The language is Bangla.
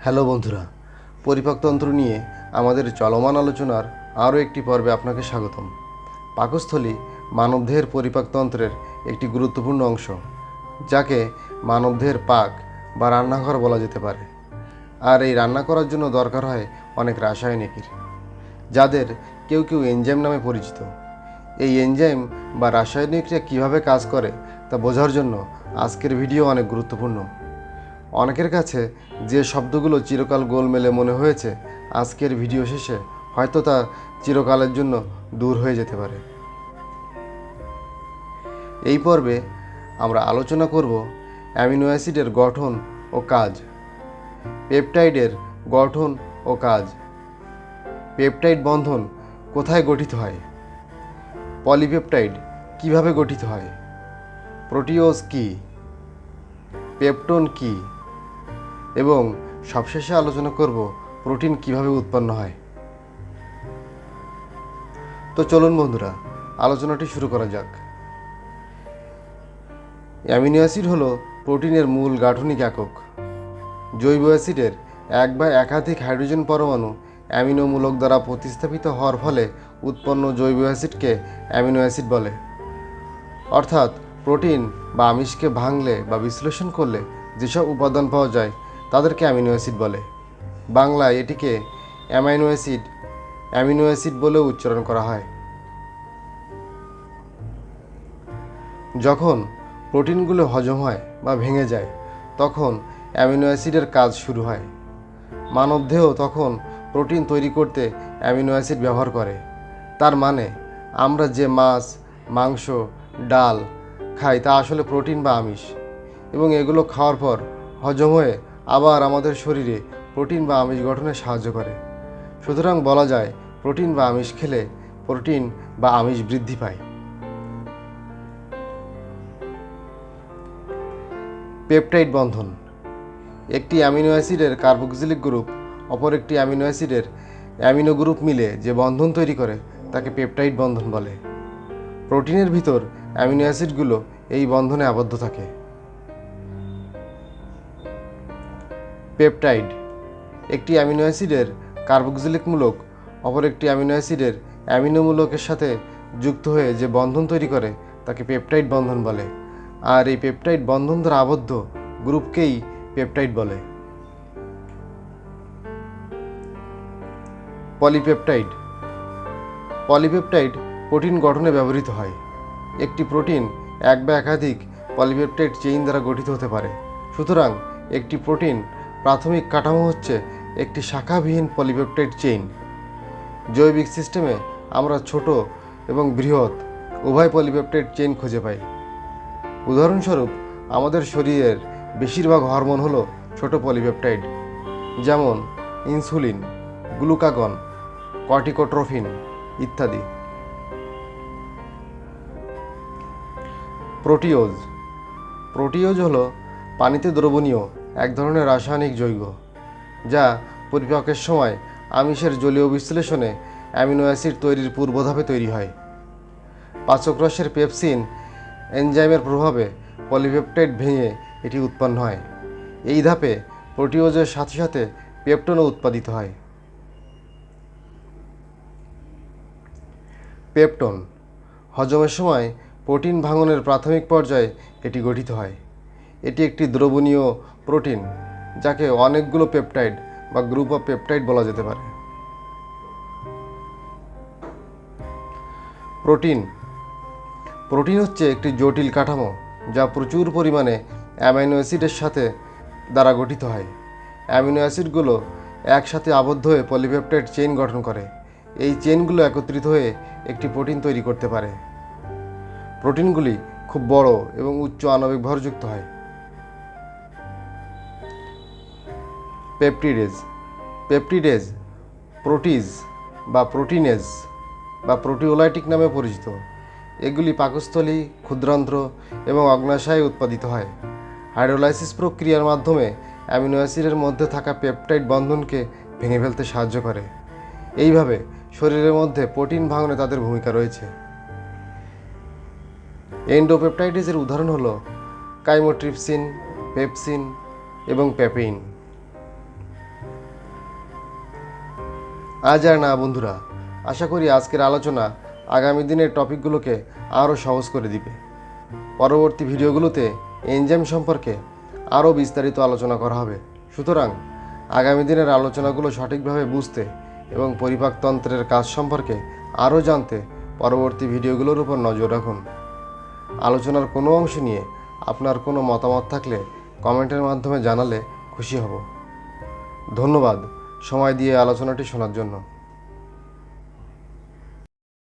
হ্যালো বন্ধুরা, পরিপাকতন্ত্র নিয়ে আমাদের চলমান আলোচনার আরও একটি পর্বে আপনাকে স্বাগতম। পাকস্থলী মানবদেহের পরিপাকতন্ত্রের একটি গুরুত্বপূর্ণ অংশ, যাকে মানবদেহের পাক বা রান্নাঘর বলা যেতে পারে। আর এই রান্না করার জন্য দরকার হয় অনেক রাসায়নিকের, যাদের কেউ কেউ এনজাইম নামে পরিচিত। এই এনজাইম বা রাসায়নিকরা কীভাবে কাজ করে তা বোঝার জন্য আজকের ভিডিও অনেক গুরুত্বপূর্ণ। অনেকের কাছে যে শব্দগুলো চিরকাল গোলমেলে মনে হয়েছে, আজকের ভিডিও শেষে হয়তো তা চিরকালের জন্য দূর হয়ে যেতে পারে। এই পর্বে আমরা আলোচনা করব অ্যামিনো অ্যাসিডের গঠন ও কাজ, পেপটাইডের গঠন ও কাজ, পেপটাইড বন্ধন কোথায় গঠিত হয়, পলিপেপটাইড কিভাবে গঠিত হয়, প্রোটিওজ কী, পেপটোন কী, এবং সবশেষে আলোচনা করব প্রোটিন কিভাবে উৎপন্ন হয়। তো চলুন বন্ধুরা, আলোচনাটি শুরু করা যাক। অ্যামিনো অ্যাসিড হলো প্রোটিনের মূল গাঠনিক একক। জৈব অ্যাসিডের এক বা একাধিক হাইড্রোজেন পরমাণু অ্যামিনোমূলক দ্বারা প্রতিস্থাপিত হওয়ার ফলে উৎপন্ন জৈব অ্যাসিডকে অ্যামিনো অ্যাসিড বলে। অর্থাৎ প্রোটিন বা আমিষকে ভাঙলে বা বিশ্লেষণ করলে যেসব উপাদান পাওয়া যায় তাদেরকে অ্যামিনো অ্যাসিড বলে। বাংলায় এটিকে অ্যামিনো অ্যাসিড বলেও উচ্চারণ করা হয়। যখন প্রোটিনগুলো হজম হয় বা ভেঙে যায়, তখন অ্যামিনো অ্যাসিডের কাজ শুরু হয়। মানবদেহ তখন প্রোটিন তৈরি করতে অ্যামিনো অ্যাসিড ব্যবহার করে। তার মানে আমরা যে মাছ, মাংস, ডাল খাই তা আসলে প্রোটিন বা আমিষ, এবং এগুলো খাওয়ার পর হজম হয়ে আবার আমাদের শরীরে প্রোটিন বা আমিষ গঠনে সাহায্য করে। সুতরাং বলা যায় প্রোটিন বা আমিষ খেলে প্রোটিন বা আমিষ বৃদ্ধি পায়। পেপটাইড বন্ধন। একটি অ্যামিনো অ্যাসিডের কার্বক্সিলিক গ্রুপ অপর একটি অ্যামিনো অ্যাসিডের অ্যামিনো গ্রুপ মিলে যে বন্ধন তৈরি করে তাকে পেপটাইড বন্ধন বলে। প্রোটিনের ভিতর অ্যামিনো অ্যাসিডগুলো এই বন্ধনে আবদ্ধ থাকে। পেপটাইড একটি অ্যামিনো অ্যাসিডের কার্বক্সিলিক মূলক অপর একটি অ্যামিনো অ্যাসিডের অ্যামিনো মূলকের সাথে যুক্ত হয়ে যে বন্ধন তৈরি করে তাকে পেপটাইড বন্ধন বলে। আর এই পেপটাইড বন্ধন দ্বারা আবদ্ধ গ্রুপকেই পেপটাইড বলে। পলিপেপটাইড প্রোটিন গঠনে ব্যবহৃত হয়। একটি প্রোটিন এক বা একাধিক পলিপেপটাইড চেইন দ্বারা গঠিত হতে পারে। সুতরাং একটি প্রোটিন প্রাথমিক কাঠামো হচ্ছে একটি শাখাবিহীন পলিপেপটাইড চেইন। জৈবিক সিস্টেমে আমরা ছোট এবং বৃহৎ উভয় পলিপেপটাইড চেইন খুঁজে পাই। উদাহরণস্বরূপ, আমাদের শরীরের বেশিরভাগ হরমোন হলো ছোট পলিপেপটাইড, যেমন ইনসুলিন, গ্লুকাগন, কর্টিকোট্রফিন ইত্যাদি। প্রোটিওজ হলো পানিতে দ্রবণীয় এক ধরনের রাসায়নিক যৌগ, যা পরিপাকের সময় আমিষের জলীয় বিশ্লেষণে অ্যামিনো অ্যাসিড তৈরির পূর্বধাপে তৈরি হয়। পাচকরসের পেপসিন এনজাইমের প্রভাবে পলিপেপটাইড ভেঙে এটি উৎপন্ন হয়। এই ধাপে প্রোটিওজের সাথে সাথে পেপটোনও উৎপাদিত হয়। পেপটোন হজমের সময় প্রোটিন ভাঙনের প্রাথমিক পর্যায়ে এটি গঠিত হয়। এটি একটি দ্রবণীয় প্রোটিন, যাকে অনেকগুলো পেপটাইড বা গ্রুপ অফ পেপটাইড বলা যেতে পারে। প্রোটিন হচ্ছে একটি জটিল কাঠামো যা প্রচুর পরিমাণে অ্যামিনো অ্যাসিডের সাথে দ্বারা গঠিত হয়। অ্যামিনো অ্যাসিডগুলো একসাথে আবদ্ধ হয়ে পলিপেপটাইড চেইন গঠন করে। এই চেইনগুলো একত্রিত হয়ে একটি প্রোটিন তৈরি করতে পারে। প্রোটিনগুলি খুব বড় এবং উচ্চ আণবিক ভরযুক্ত হয়। পেপটিডেজ, প্রোটিজ বা প্রোটিনেজ বা প্রোটিওলাইটিক নামে পরিচিত। এগুলি পাকস্থলী, ক্ষুদ্রান্ত্র এবং অগ্ন্যাশয়ে উৎপাদিত হয়। হাইড্রোলাইসিস প্রক্রিয়ার মাধ্যমে অ্যামিনো অ্যাসিডের মধ্যে থাকা পেপটাইড বন্ধনকে ভেঙে ফেলতে সাহায্য করে। এইভাবে শরীরের মধ্যে প্রোটিন ভাঙনে তাদের ভূমিকা রয়েছে। এন্ডোপেপটাইডেজের উদাহরণ হলো কাইমোট্রিপসিন, পেপসিন এবং পেপেইন। আজ আর না বন্ধুরা, আশা করি আজকের আলোচনা আগামী দিনের টপিকগুলোকে আরও সহজ করে দিবে। পরবর্তী ভিডিওগুলোতে এনজাইম সম্পর্কে আরও বিস্তারিত আলোচনা করা হবে। সুতরাং আগামী দিনের আলোচনাগুলো সঠিকভাবে বুঝতে এবং পরিপাকতন্ত্রের কাজ সম্পর্কে আরও জানতে পরবর্তী ভিডিওগুলোর উপর নজর রাখুন। আলোচনার কোনো অংশ নিয়ে আপনার কোনো মতামত থাকলে কমেন্টের মাধ্যমে জানালে খুশি হব। ধন্যবাদ সময় দিয়ে আলোচনাটি শোনার জন্য।